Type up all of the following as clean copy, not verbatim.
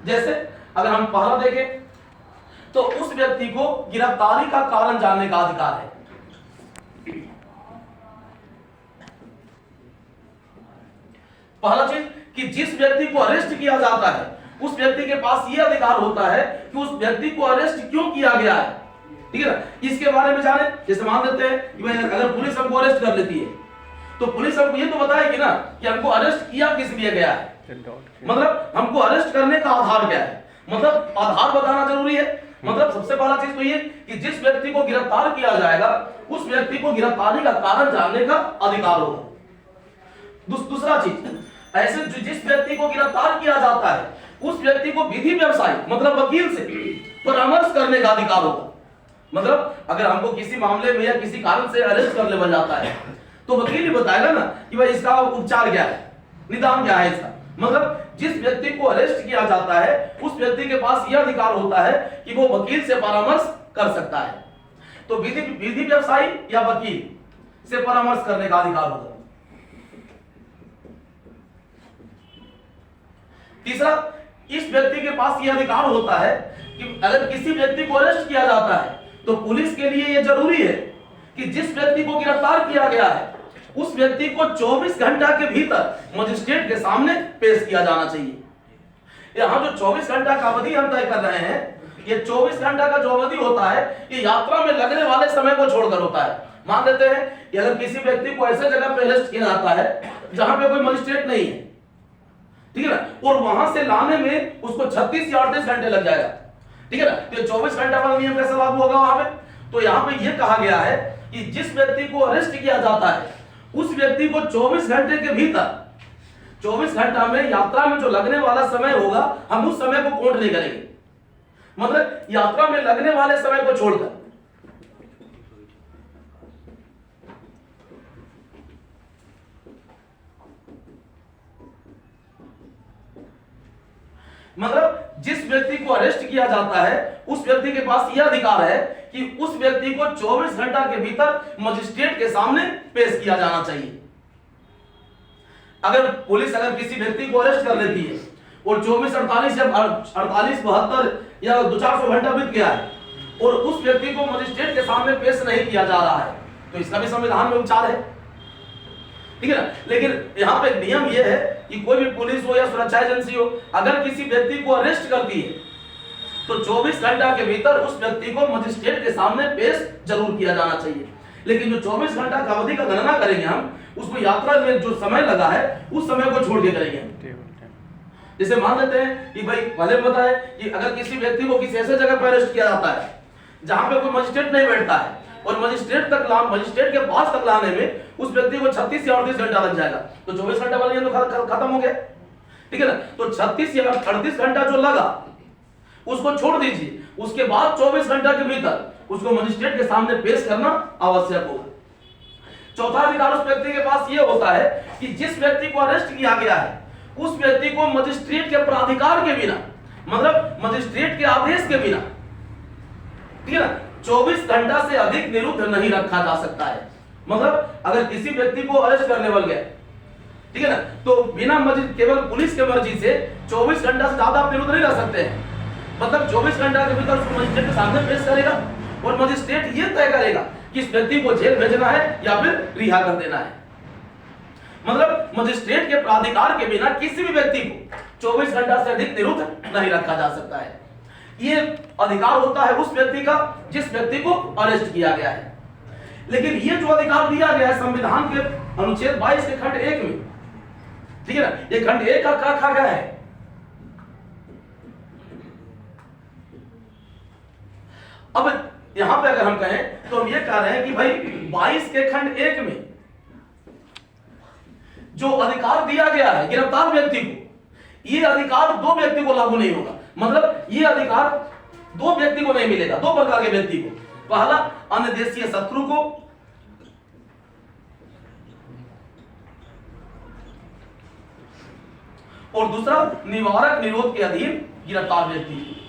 जैसे अगर हम पहला देखें तो उस व्यक्ति को गिरफ्तारी का कारण जानने का अधिकार है। पहला चीज कि जिस व्यक्ति को अरेस्ट किया जाता है उस व्यक्ति के पास यह अधिकार होता है कि उस व्यक्ति को अरेस्ट क्यों किया गया है, ठीक है ना, इसके बारे में जाने। जैसे मान लेते हैं कि अगर पुलिस हमको अरेस्ट कर लेती है तो पुलिस हमको ये तो बताएगी ना कि हमको अरेस्ट किया किस लिए गया है, मतलब हमको अरेस्ट करने का आधार क्या है, मतलब आधार बताना जरूरी है। मतलब सबसे पहला चीज तो ये कि जिस व्यक्ति को गिरफ्तार किया जाएगा उस व्यक्ति को गिरफ्तारी का कारण जानने का अधिकार होगा। दूसरा चीज, ऐसे जिस व्यक्ति को गिरफ्तार किया जाता है उस व्यक्ति को विधि व्यवसायी मतलब वकील से परामर्श करने का अधिकार होगा। मतलब अगर हमको किसी मामले में या किसी कारण से अरेस्ट कर लिया जाता है तो वकील ही बताएगा ना कि भाई इसका उपचार क्या है, निदान क्या है इसका। मतलब जिस व्यक्ति को अरेस्ट किया जाता है उस व्यक्ति के पास यह अधिकार होता है कि वो वकील से परामर्श कर सकता है। तो विधि व्यवसायी या वकील से परामर्श करने का अधिकार होगा। तीसरा, इस व्यक्ति के पास यह अधिकार होता है कि अगर किसी व्यक्ति को अरेस्ट किया जाता है तो पुलिस के लिए यह जरूरी है कि जिस व्यक्ति को गिरफ्तार किया गया है उस व्यक्ति को 24 घंटा के भीतर मजिस्ट्रेट के सामने पेश किया जाना चाहिए। यहां जो 24 घंटा का अवधि हम तय कर रहे हैं, ये 24 घंटा का जो अवधि होता है ये यात्रा में लगने वाले समय को छोड़कर होता है। मान लेते हैं कि अगर किसी व्यक्ति को ऐसे जगह पे अरेस्ट किया जाता है जहां पे कोई मजिस्ट्रेट नहीं है, ठीक है ना, और वहां से लाने में उसको 36 या 38 घंटे लग जाएगा, ठीक है ना, तो 24 घंटा वाला नियम कैसे लागू होगा वहां पे। तो यहां पे यह कहा गया है कि जिस व्यक्ति को अरेस्ट किया जाता है उस व्यक्ति को 24 घंटे के भीतर, 24 घंटा में यात्रा में जो लगने वाला समय होगा हम उस समय को काउंट नहीं करेंगे, मतलब यात्रा में लगने वाले समय को छोड़कर। मतलब जिस व्यक्ति को अरेस्ट किया जाता है उस व्यक्ति के पास यह अधिकार है कि उस व्यक्ति को 24 घंटा के भीतर मजिस्ट्रेट के सामने पेश किया जाना चाहिए। अगर पुलिस किसी व्यक्ति को अरेस्ट कर लेती है और 24, 48 या 48, 72 या 200-400 घंटा बीत गया है और उस व्यक्ति को मजिस्ट्रेट के सामने पेश नहीं किया जा रहा है तो इसका भी संविधान में उपचार है, ठीक है ना। लेकिन यहां पे नियम यह है कि कोई भी पुलिस हो या सुरक्षा एजेंसी हो अगर किसी व्यक्ति को अरेस्ट करती है तो 24 घंटा के भीतर उस व्यक्ति को मजिस्ट्रेट के सामने पेश जरूर किया जाना चाहिए। लेकिन जो 24 घंटा का अवधि का गणना करेंगे हम उसको यात्रा में जो समय लगा है उस समय को छोड़ के करेंगे। जैसे मान लेते हैं कि भाई पहले पता है कि अगर किसी व्यक्ति को किसी ऐसे जगह पर अरेस्ट किया जाता है जहां पे कोई मजिस्ट्रेट नहीं बैठता है और मजिस्ट्रेट के पास तक लाने में उस व्यक्ति को 36 या 38 घंटा लग जाएगा तो 24 घंटा वाला नियम तो खत्म हो गया, ठीक है ना। तो 36 या 38 घंटा जो लगा उसको छोड़ दीजिए, उसके बाद 24 घंटा के भीतर उसको मजिस्ट्रेट के सामने पेश करना आवश्यक होगा। चौथा अधिकार उस व्यक्ति के पास यह होता है कि जिस व्यक्ति को अरेस्ट किया गया है उस व्यक्ति को मजिस्ट्रेट के प्राधिकार के बिना मतलब मजिस्ट्रेट के आदेश के बिना, ठीक है ना, 24 घंटा से अधिक निरुद्ध नहीं रखा जा सकता है। मतलब अगर किसी व्यक्ति को अरेस्ट करने वाले गए, ठीक है ना, तो बिना केवल पुलिस के मर्जी से 24 घंटा से ज्यादा आप निरुद्ध नहीं रख सकते हैं। मतलब 24 घंटा के भीतर उसको मजिस्ट्रेट के सामने पेश करेगा और मजिस्ट्रेट ये तय करेगा कि इस व्यक्ति को जेल भेजना है या फिर रिहा कर देना है। मतलब मजिस्ट्रेट के प्राधिकार के बिना किसी भी व्यक्ति को 24 घंटा से अधिक निरुद्ध नहीं रखा जा सकता है। ये अधिकार होता है उस व्यक्ति का जिस व्यक्ति को अरेस्ट किया गया है। लेकिन ये जो अधिकार दिया गया है संविधान के अनुच्छेद 22 के खंड 1 में, ठीक है ना, ये खंड 1 का क्या कहा गया है, अब यहां पे अगर हम कहें तो हम ये कह रहे हैं कि भाई 22 के खंड 1 में जो अधिकार दिया गया है गिरफ्तार व्यक्ति को, ये अधिकार दो व्यक्ति को लागू नहीं होगा। मतलब ये अधिकार दो व्यक्ति को नहीं मिलेगा, दो प्रकार के व्यक्ति को। पहला अन्य देशीय शत्रु को और दूसरा निवारक निरोध के अधीन गिरफ्तार व्यक्ति को।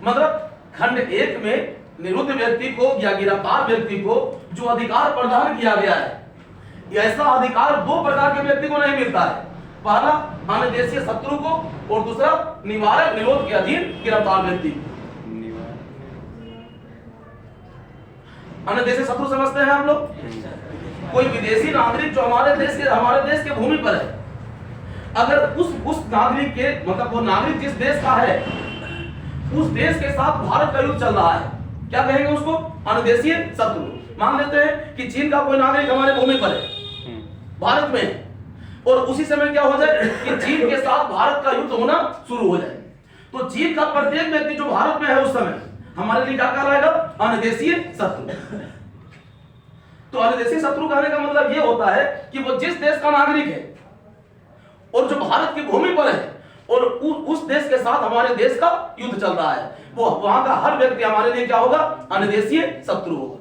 मतलब खंड 1 में निरुद्ध व्यक्ति को या गिरफ्तार व्यक्ति को जो अधिकार प्रदान किया गया है ऐसा अधिकार दो प्रकार के व्यक्ति को नहीं मिलता है। पहला अन्य देशीय शत्रु को और दूसरा निवारक निरोध के अधीन गिरफ्तार व्यक्ति को। अन्य देशीय शत्रु समझते हैं आप लोग? कोई विदेशी नागरिक जो हमारे देश के भूमि पर है, अगर उस नागरिक के मतलब वो नागरिक जिस देश का है उस देश के साथ भारत का युद्ध चल रहा है, क्या कहेंगे उसको? अनुदेशीय शत्रु। मान लेते हैं कि चीन का कोई नागरिक हमारे भूमि पर है, भारत में, और उसी समय क्या हो जाए कि चीन के साथ भारत का युद्ध होना शुरू हो जाए, तो चीन का प्रत्येक व्यक्ति जो भारत में है उस समय हमारे लिए क्या कहलाएगा? अनुदेशीय शत्रु। तो अनुदेशीय शत्रु कहने का मतलब यह होता है कि वो जिस देश का नागरिक है और जो भारत की भूमि पर है और उस देश के साथ हमारे देश का युद्ध चल रहा है, वो वहां का हर व्यक्ति हमारे लिए क्या होगा? अनुदेशीय शत्रु होगा।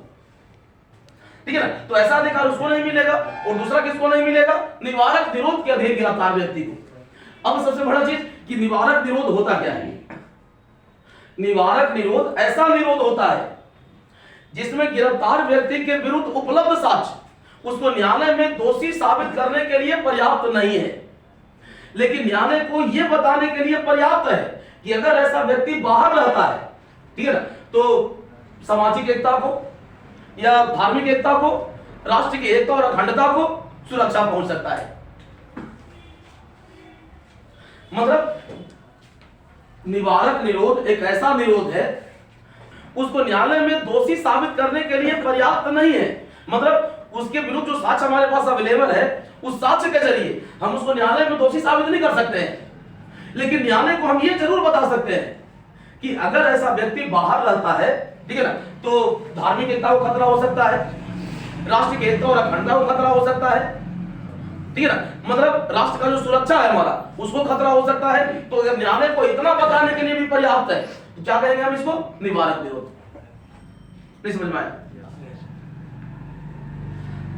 ठीक है ना? तो ऐसा अधिकार उसको नहीं मिलेगा और दूसरा किसको नहीं मिलेगा? निवारक निरोध के अधीन गिरफ्तार व्यक्ति को। अब सबसे बड़ा चीज कि निवारक निरोध होता क्या है? निवारक निरोध ऐसा निरोध होता है जिसमें गिरफ्तार व्यक्ति के विरुद्ध उपलब्ध साक्ष्य उसको न्यायालय में दोषी साबित करने के लिए पर्याप्त नहीं है, लेकिन न्यायालय को यह बताने के लिए पर्याप्त है कि अगर ऐसा व्यक्ति बाहर रहता है, ठीक है ना, तो सामाजिक एकता को या धार्मिक एकता को, राष्ट्र की एकता और अखंडता को सुरक्षा पहुंच सकता है। मतलब निवारक निरोध एक ऐसा निरोध है उसको न्यायालय में दोषी साबित करने के लिए पर्याप्त नहीं है। मतलब उसके विरुद्ध जो साक्ष्य हमारे पास अवेलेबल है उस साक्ष्य के जरिए हम उसको न्यायालय में दोषी साबित नहीं कर सकते हैं, लेकिन न्यायालय को हम ये जरूर बता सकते हैं कि अगर ऐसा व्यक्ति बाहर रहता है, ठीक है ना, तो धार्मिक एकता को खतरा हो सकता है, राष्ट्र की एकता और अखंडता को खतरा हो सकता है, ठीक है ना, मतलब राष्ट्र का जो सुरक्षा है हमारा उसको खतरा हो सकता है। तो अगर न्यायालय को इतना बताने के लिए भी पर्याप्त है तो क्या कहेंगे हम इसको? निवारक निरोध। नहीं समझ में आया?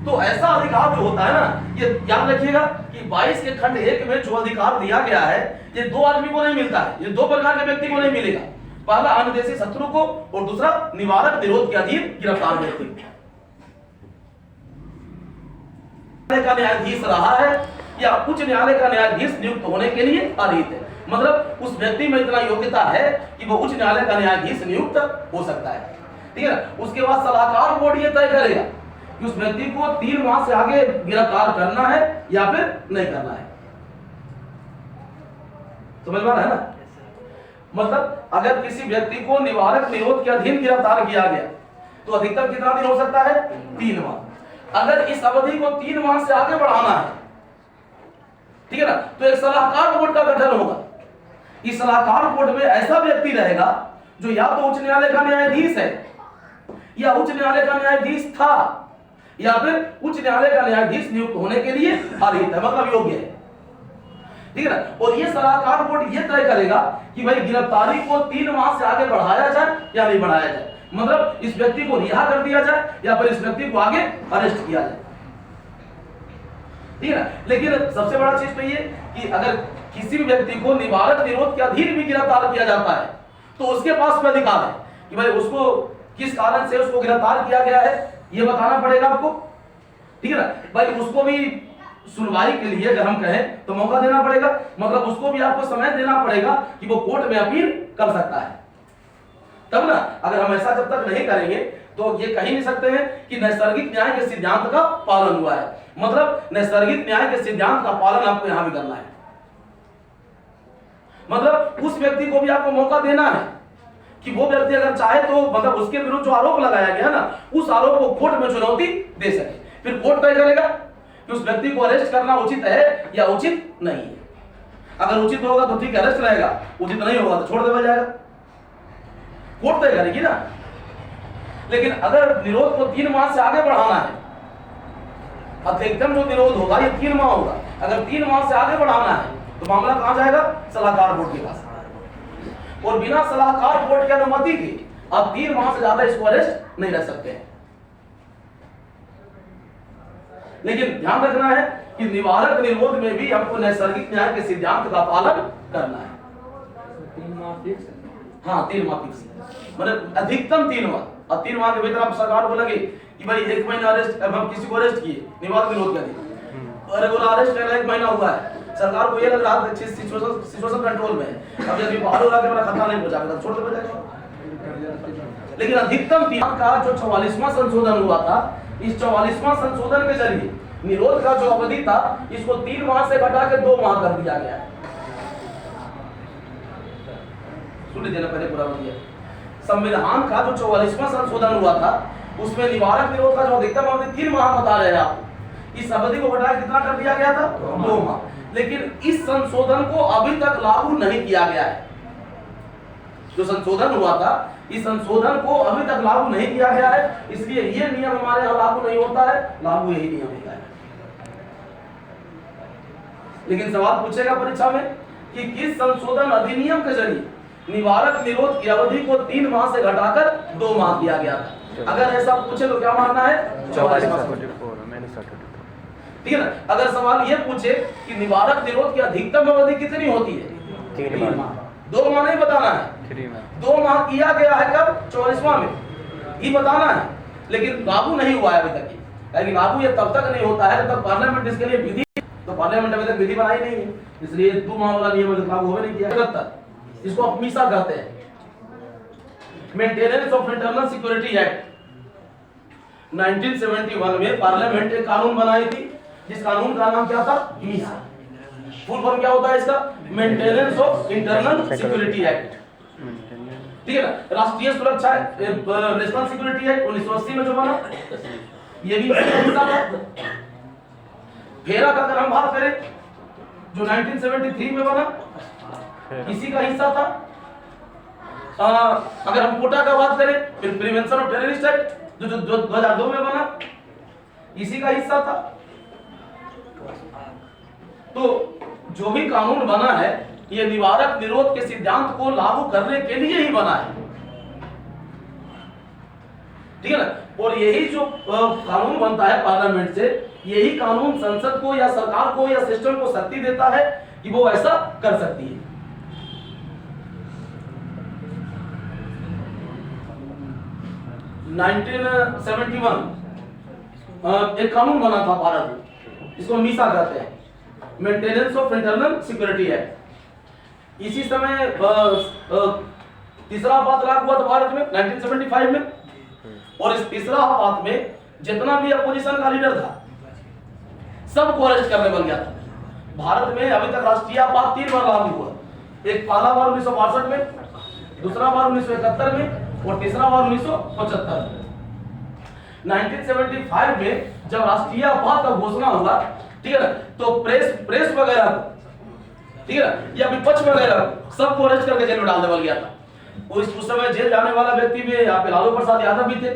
तो ऐसा अधिकार जो होता है ना, ये याद रखिएगा कि 22 के खंड 1 में जो अधिकार दिया गया है ये दो आदमी को नहीं मिलता है, ये दो प्रकार के व्यक्ति को नहीं मिलेगा। पहला अनुदेशी शत्रु को और दूसरा निवारक निरोध के अधीन गिरफ्तार व्यक्ति। का न्यायाधीश रहा है या उच्च न्यायालय का न्यायाधीश नियुक्त होने के लिए अर्हित है, मतलब उस व्यक्ति में इतना योग्यता है कि वो उच्च न्यायालय का न्यायाधीश नियुक्त हो सकता है, ठीक है ना। उसके बाद सलाहकार बोर्ड ये तय करेगा कि उस व्यक्ति को 3 माह से आगे गिरफ्तार करना है या फिर नहीं करना है। समझ में आ रहा है ना? मतलब अगर किसी व्यक्ति को निवारक निरोध के अधीन गिरफ्तार किया गया तो अधिकतम कितना दिन हो सकता है? 3 माह। अगर इस अवधि को 3 माह से आगे बढ़ाना है, ठीक है ना, तो एक सलाहकार बोर्ड का गठन होगा। इस सलाहकार बोर्ड में ऐसा व्यक्ति रहेगा जो या तो उच्च न्यायालय का न्यायाधीश है या उच्च न्यायालय का न्यायाधीश था या फिर उच्च न्यायालय का न्यायाधीश नियुक्त होने के लिए अर्हित है, मतलब योग्य है, ठीक है ना। और ये सलाहकार बोर्ड ये तय करेगा कि भाई गिरफ्तारी को 3 माह से आगे बढ़ाया जाए या नहीं बढ़ाया जाए, मतलब इस व्यक्ति को रिहा कर दिया जाए या फिर इस व्यक्ति को आगे अरेस्ट किया जाए, ठीक है ना। लेकिन सबसे बड़ा चीज तो ये कि अगर किसी भी व्यक्ति को निवारक निरोध के अधीन भी गिरफ्तार किया जाता है तो उसके पास में अधिकार है कि भाई उसको किस कारण से उसको गिरफ्तार किया गया है ये बताना पड़ेगा आपको, ठीक है ना। भाई उसको भी सुनवाई के लिए अगर हम कहें तो मौका देना पड़ेगा, मतलब उसको भी आपको समय देना पड़ेगा कि वो कोर्ट में अपील कर सकता है, तब ना। अगर हम ऐसा जब तक नहीं करेंगे तो ये कह नहीं सकते हैं कि नैसर्गिक न्याय के सिद्धांत का पालन हुआ है, मतलब नैसर्गिक न्याय के सिद्धांत का पालन आपको यहां भी करना है, मतलब उस व्यक्ति को भी आपको मौका देना है कि वो व्यक्ति अगर चाहे तो मतलब उसके विरुद्ध जो आरोप लगाया गया ना उस आरोप को कोर्ट में चुनौती दे सके। फिर कोर्ट तय करेगा कि उस व्यक्ति को अरेस्ट करना उचित है या उचित नहीं है। अगर उचित होगा तो ठीक अरेस्ट रहेगा, उचित नहीं होगा तो छोड़ दिया जाएगा, कोर्ट तय करेगी ना। लेकिन अगर निरोध को 3 माह से आगे बढ़ाना है, अधिकतम जो निरोध होगा ये 3 माह होगा, अगर 3 माह से आगे बढ़ाना है तो मामला कहां जाएगा? सलाहकार बोर्ड के पास, और बिना सलाहकार बोर्ड की अनुमति के आप 3 माह से ज्यादा इसको अरेस्ट नहीं रह सकते हैं। लेकिन ध्यान रखना है कि निवारक निरोध में भी हमको नैसर्गिक न्याय के सिद्धांत का पालन करना है। 3 माह फिक्स? हाँ 3 माह फिक्स, मतलब अधिकतम 3 माह, और 3 माह के भीतर आप सरकार बोलेंगे कि भाई 1 महीना अरेस्ट, अब हम किसी को अरेस्ट किए निवारक निरोध के लिए, अरे बोला अरेस्ट करना 1 महीना हुआ है, सरकार को ये लग रहा था कि सिचुएशन कंट्रोल में है, अब यदि बाहर हो रहा है मेरा खतरा नहीं पहुंचाएगा छोड़ दे जाएगा। लेकिन अधिकतम का जो 44वां संशोधन हुआ था, इस 44वां संशोधन के जरिए निरोध का जो अवधि था इसको 3 माह से घटा के 2 माह कर दिया गया है। सुन लीजिए ना, पहले पूरा बतिया। संविधान का जो 44वां संशोधन हुआ था उसमें निवारक निरोध का जो अधिकतम अवधि 3 माह बता रहे हैं आप, इस अवधि को घटा कितना कर दिया गया था 2 माह। लेकिन इस संशोधन को अभी तक लागू नहीं किया गया है। जो संशोधन हुआ था इस संशोधन को अभी तक लागू नहीं किया गया है, इसलिए ये नियम हमारे यहाँ लागू नहीं होता है, लागू यही नियम होता है। लेकिन सवाल पूछेगा परीक्षा में कि किस संशोधन अधिनियम के जरिए निवारक निरोध की अवधि को 3 माह से घटाकर 2 माह किया गया था। अगर ऐसा पूछे तो क्या मानना है 44। ठीक है ना। अगर सवाल ये पूछे कि निवारक निरोध की अधिकतम अवधि कितनी होती है 3 माह, 2 माह नहीं बताना है, 2 माह किया गया है कब 44वां में ये बताना है। लेकिन लागू नहीं हुआ है अभी तक, लेकिन लागू ये तब तक नहीं होता है जब तक पार्लियामेंट इसके लिए विधि, तो पार्लियामेंट अभी तक विधि बनाई नहीं है, इसलिए 2 माह वाला नियम लागू हो नहीं किया। इसको आप मीसा कहते हैं, maintenance of internal security act 1971 में पार्लियामेंट एक कानून बनाई थी, जिस कानून का नाम क्या था मीसा। फुल फॉर्म क्या होता है इसका, maintenance of internal security act. ठीक है ना। राष्ट्रीय सुरक्षा नेशनल सिक्योरिटी एक्ट 1980 में जो बना, ये भी हिस्सा था। फेरा का अगर हम बात करें जो 1973 में बना, इसी का हिस्सा था। अगर हम कोटा का बात करें फिर प्रिवेंशन ऑफ टेररिस्ट एक्ट जो 2002 में बना, इसी का हिस्सा था। तो जो भी कानून बना है ये निवारक निरोध के सिद्धांत को लागू करने के लिए ही बना है। ठीक है ना। और यही जो कानून बनता है पार्लियामेंट से, यही कानून संसद को या सरकार को या सिस्टम को शक्ति देता है कि वो ऐसा कर सकती है। एक कानून बना था भारत में, इसको मीसा कहते हैं, maintenance of internal security act. इसी समय तीसरा आपात लागू हुआ था भारत में 1975 में, और इस तीसरा आपात में जितना भी अपोजिशन का लीडर था सबको अरेस्ट करने बन गया था। भारत में अभी तक राष्ट्रीय आपात 3 बार लागू हुआ, एक पहला बार 1962 में, दूसरा बार 1971 में और तीसरा बार 1975 में। 1975 में जब राष्ट्रीय आपात का घोषणा हुआ, ठीक है ना, तो प्रेस वगैरह, ठीक है ना, या विपक्ष वगैरह सबको अरेस्ट करके जेल में डाल दिया गया था। उस समय जेल जाने वाला व्यक्ति में यहाँ पे लालू प्रसाद यादव भी थे,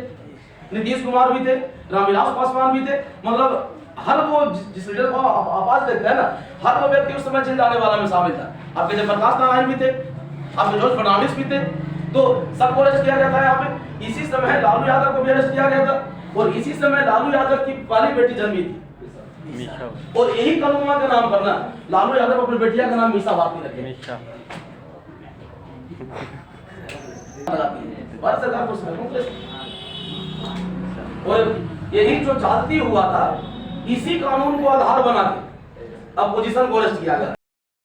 नीतीश कुमार भी थे, रामविलास पासवान भी थे। मतलब हर वो जिस लीडर को आवाज देते हैं ना, हर वो व्यक्ति उस समय जेल जाने वाला में शामिल था। आपके जयप्रकाश नारायण भी थे, आपके जॉर्ज फर्नांडिस भी थे, तो सबको अरेस्ट किया गया था यहाँ पे। इसी समय लालू यादव को भी अरेस्ट किया गया था, और इसी समय लालू यादव की पहली बेटी जन्मी थी, और यही कलमा के नाम पर ना लालू यादव अपनी बेटिया का नाम मीसा भारती रखे। और यही जो जाति हुआ था, इसी कानून को आधार बना के अपोजिशन को अरेस्ट किया गया।